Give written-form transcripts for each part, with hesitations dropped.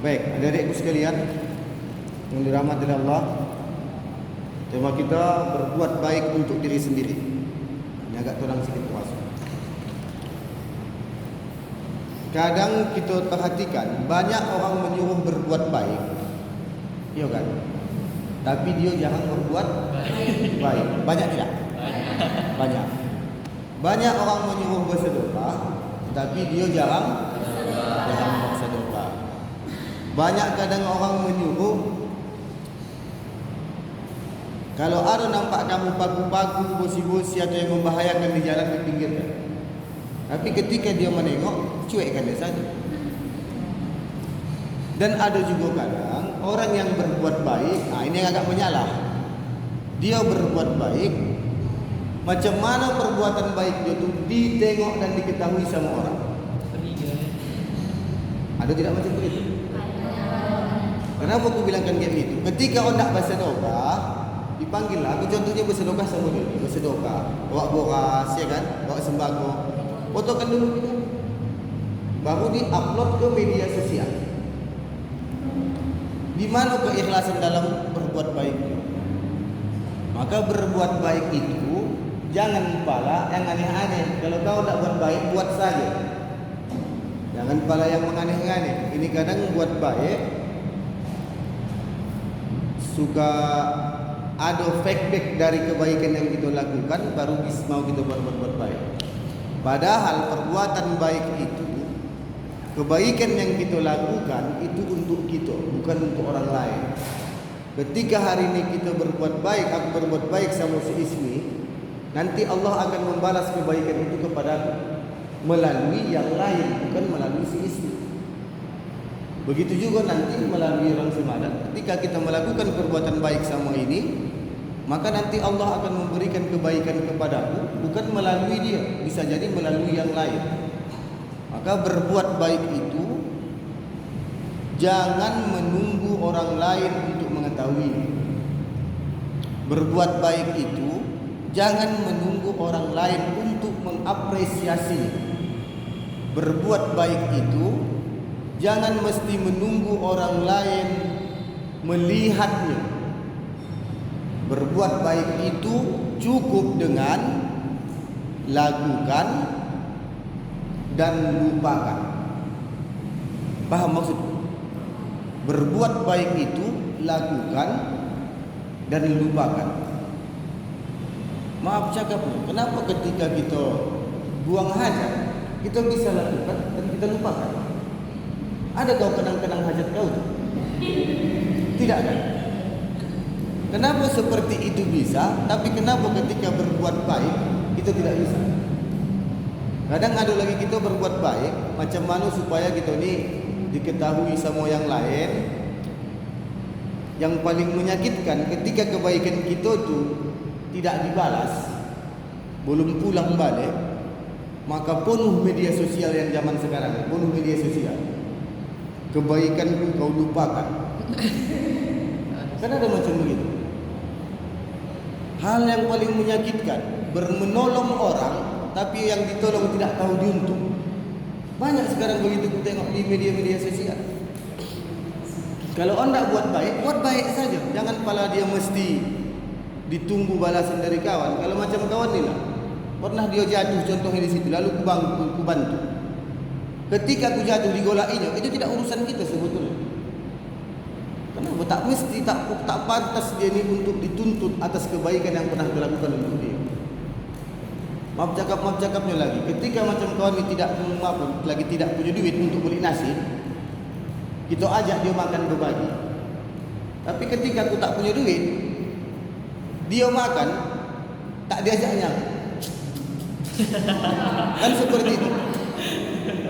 Baik, adik-adikku sekalian yang dirahmati oleh Allah, tema kita berbuat baik untuk diri sendiri. Ini agak kurang sedikit puasa. Kadang kita perhatikan banyak orang menyuruh berbuat baik, iya kan? Tapi dia jarang berbuat baik. Banyak tidak? Banyak. Banyak orang menyuruh bersedekah, tapi dia jarang bersedekah. Banyak kadang orang menyuruh, kalau ada nampak kamu pagu-pagu, bosi-bosi atau yang membahayakan di jalan, dipinggirkan. Tapi ketika dia menengok, cuekkan dia saja. Dan ada juga kadang orang yang berbuat baik, ini yang agak menyalah. Dia berbuat baik, macam mana perbuatan baik dia itu ditengok dan diketahui sama orang. Ada tidak macam itu? Kenapa aku bilangkan kayak gitu? Ketika orang nak bersedekah, dipanggil lah. Aku contohnya bersedekah sama dia. Bersedekah, bawa boras, ya kan? Bawa sembako. Fotokan dulu kita. Baru di-upload ke media sosial. Di mana keikhlasan dalam berbuat baik? Maka berbuat baik itu jangan pala yang aneh-aneh. Kalau kau tak buat baik, buat saja. Jangan pala yang menganeh-aneh. Ini kadang buat baik suka ada feedback dari kebaikan yang kita lakukan, baru mau kita berbuat baik. Padahal perbuatan baik itu, kebaikan yang kita lakukan itu untuk kita, bukan untuk orang lain. Ketika hari ini kita berbuat baik, aku berbuat baik sama si Ismi, nanti Allah akan membalas kebaikan itu kepadaku melalui yang lain, bukan melalui si Ismi. Begitu juga nanti melalui orang semadan. Ketika kita melakukan perbuatan baik sama ini, maka nanti Allah akan memberikan kebaikan kepadaku, bukan melalui dia, bisa jadi melalui yang lain. Maka berbuat baik itu jangan menunggu orang lain untuk mengetahui. Berbuat baik itu jangan menunggu orang lain untuk mengapresiasi. Berbuat baik itu jangan mesti menunggu orang lain melihatnya. Berbuat baik itu cukup dengan lakukan dan lupakan. Paham maksud? Berbuat baik itu lakukan dan lupakan. Maaf cakapnya, kenapa ketika kita buang hajat kita bisa lakukan dan kita lupakan? Ada kau kenang-kenang hajat kau? Tidak kan? Kenapa seperti itu bisa, tapi kenapa ketika berbuat baik kita tidak bisa? Kadang ada lagi kita berbuat baik, macam mana supaya kita ni diketahui sama yang lain. Yang paling menyakitkan ketika kebaikan kita tu tidak dibalas, belum pulang balik, maka penuh media sosial yang zaman sekarang, penuh media sosial. Kebaikan pun kau lupakan. Kan ada macam begitu. Hal yang paling menyakitkan, menolong orang tapi yang ditolong tidak tahu diuntung. Banyak sekarang begitu kita tengok di media-media sosial. Kalau anda buat baik saja. Jangan pala dia mesti ditunggu balasan dari kawan. Kalau macam kawan ni lah, pernah dia jatuh contohnya di situ, lalu ku bantu. Ketika aku jatuh digolainya, itu tidak urusan kita sebetulnya. Kenapa? Tak mesti, tak pantas dia ni untuk dituntut atas kebaikan yang pernah dilakukan untuk dia. Maaf cakapnya lagi. Ketika macam kawan ni lagi tidak punya duit untuk beli nasi, kita ajak dia makan berbagi. Tapi ketika aku tak punya duit, dia makan, tak diajaknya. Kan seperti itu.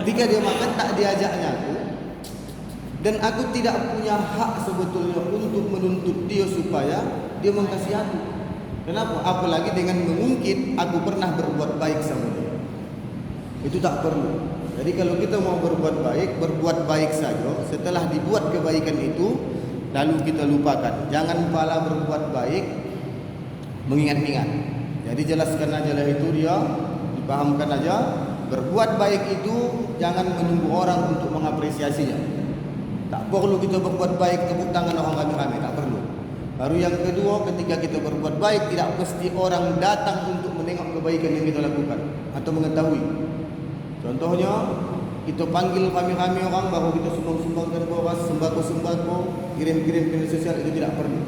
Ketika dia makan, tak diajaknya aku. Dan aku tidak punya hak sebetulnya untuk menuntut dia supaya dia mengasihi aku. Kenapa? Apalagi dengan mengungkit aku pernah berbuat baik sama dia. Itu tak perlu. Jadi kalau kita mau berbuat baik saja. Setelah dibuat kebaikan itu, lalu kita lupakan. Jangan pala berbuat baik mengingat-ingat. Jadi jelaskan aja lah itu dia, dipahamkan aja. Berbuat baik itu jangan menunggu orang untuk mengapresiasinya. Tak perlu kita berbuat baik tepuk tangan orang ramai-ramai, tak perlu. Baru yang kedua, ketika kita berbuat baik, tidak mesti orang datang untuk menengok kebaikan yang kita lakukan atau mengetahui. Contohnya, kita panggil ramai-ramai orang, baru kita sumbang-sumbangkan boras, sembako-sembako, kirim-kirim ke media sosial, itu tidak perlu.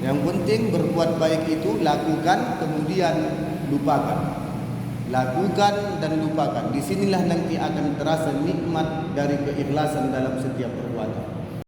Yang penting berbuat baik itu lakukan, kemudian lupakan. Lakukan dan lupakan. Di sinilah nanti akan terasa nikmat dari keikhlasan dalam setiap perbuatan.